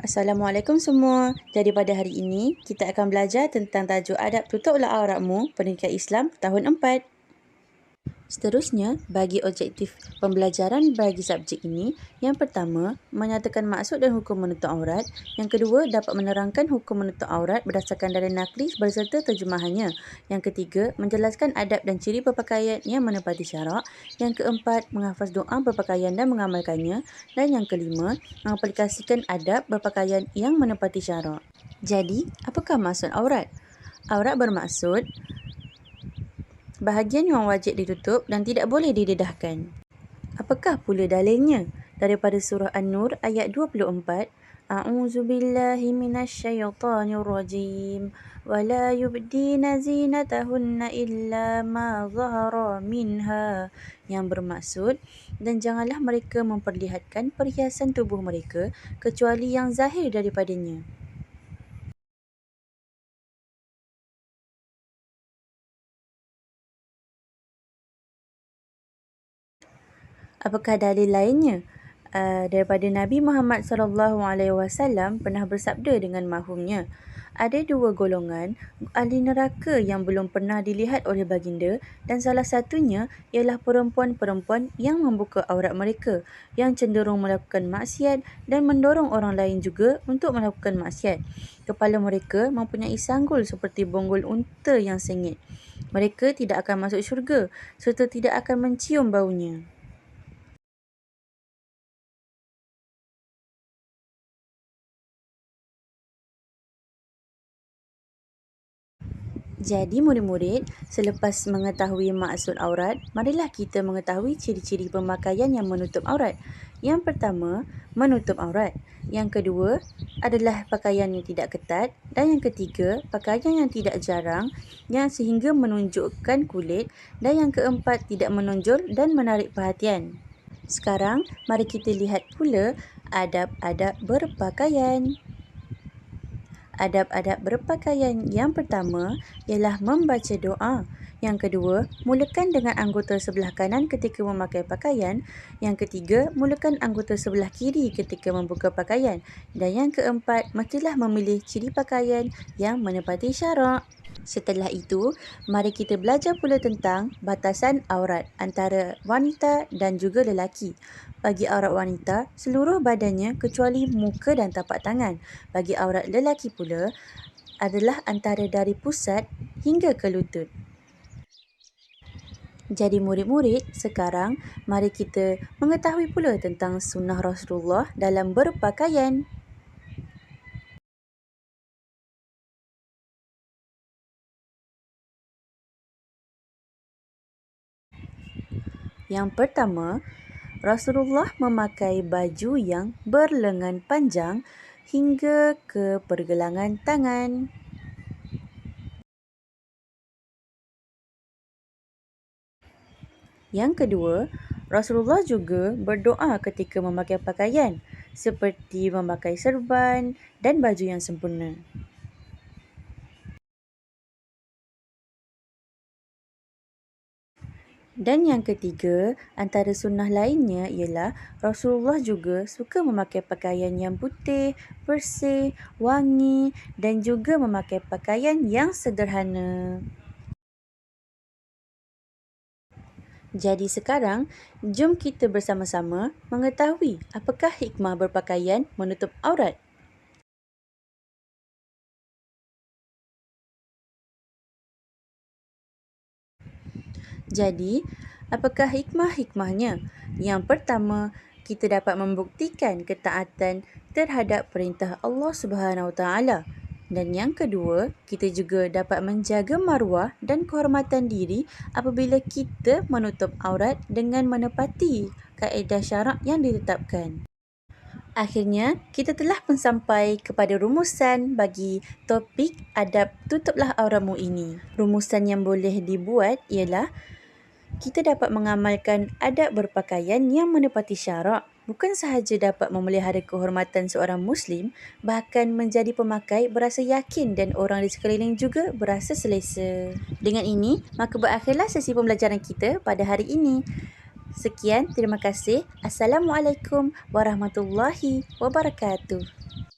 Assalamualaikum semua. Jadi pada hari ini, kita akan belajar tentang tajuk adab tutuplah auratmu Pendidikan Islam tahun 4. Seterusnya, bagi objektif pembelajaran bagi subjek ini, yang pertama, menyatakan maksud dan hukum menutup aurat. Yang kedua, dapat menerangkan hukum menutup aurat berdasarkan dalil nakli berserta terjemahannya. Yang ketiga, menjelaskan adab dan ciri berpakaian yang menepati syarak. Yang keempat, menghafaz doa berpakaian dan mengamalkannya. Dan yang kelima, mengaplikasikan adab berpakaian yang menepati syarak. Jadi, apakah maksud aurat? Aurat bermaksud bahagian yang wajib ditutup dan tidak boleh didedahkan. Apakah pula dalilnya? Daripada surah An-Nur ayat 24, A'udzubillahi minasyaitanirrajim. Wala yubdina zinatahunna illa ma zahara minha. Yang bermaksud, dan janganlah mereka memperlihatkan perhiasan tubuh mereka kecuali yang zahir daripadanya. Apakah dalil lainnya? Daripada Nabi Muhammad SAW pernah bersabda dengan mahumnya, ada dua golongan ahli neraka yang belum pernah dilihat oleh baginda dan salah satunya ialah perempuan-perempuan yang membuka aurat mereka, yang cenderung melakukan maksiat dan mendorong orang lain juga untuk melakukan maksiat. Kepala mereka mempunyai sanggul seperti bonggol unta yang sengit. Mereka tidak akan masuk syurga serta tidak akan mencium baunya. Jadi murid-murid, selepas mengetahui maksud aurat, marilah kita mengetahui ciri-ciri pemakaian yang menutup aurat. Yang pertama, menutup aurat. Yang kedua adalah pakaian yang tidak ketat. Dan yang ketiga, pakaian yang tidak jarang yang sehingga menunjukkan kulit. Dan yang keempat, tidak menonjol dan menarik perhatian. Sekarang, mari kita lihat pula adab-adab berpakaian. Adab-adab berpakaian yang pertama ialah membaca doa. Yang kedua, mulakan dengan anggota sebelah kanan ketika memakai pakaian. Yang ketiga, mulakan anggota sebelah kiri ketika membuka pakaian. Dan yang keempat, mestilah memilih ciri pakaian yang menepati syarak. Setelah itu, mari kita belajar pula tentang batasan aurat antara wanita dan juga lelaki. Bagi aurat wanita, seluruh badannya kecuali muka dan tapak tangan. Bagi aurat lelaki pula adalah antara dari pusat hingga ke lutut. Jadi murid-murid, sekarang mari kita mengetahui pula tentang sunnah Rasulullah dalam berpakaian. Yang pertama, Rasulullah memakai baju yang berlengan panjang hingga ke pergelangan tangan. Yang kedua, Rasulullah juga berdoa ketika memakai pakaian seperti memakai serban dan baju yang sempurna. Dan yang ketiga, antara sunnah lainnya ialah Rasulullah juga suka memakai pakaian yang putih, bersih, wangi dan juga memakai pakaian yang sederhana. Jadi sekarang, jom kita bersama-sama mengetahui apakah hikmah berpakaian menutup aurat. Jadi, apakah hikmah-hikmahnya? Yang pertama, kita dapat membuktikan ketaatan terhadap perintah Allah Subhanahu Wa Taala. Dan yang kedua, kita juga dapat menjaga maruah dan kehormatan diri apabila kita menutup aurat dengan menepati kaedah syarak yang ditetapkan. Akhirnya, kita telah pun sampai kepada rumusan bagi topik adab tutuplah auratmu ini. Rumusan yang boleh dibuat ialah kita dapat mengamalkan adab berpakaian yang menepati syarak. Bukan sahaja dapat memelihara kehormatan seorang Muslim, bahkan menjadi pemakai berasa yakin dan orang di sekeliling juga berasa selesa. Dengan ini, maka berakhirlah sesi pembelajaran kita pada hari ini. Sekian, terima kasih. Assalamualaikum warahmatullahi wabarakatuh.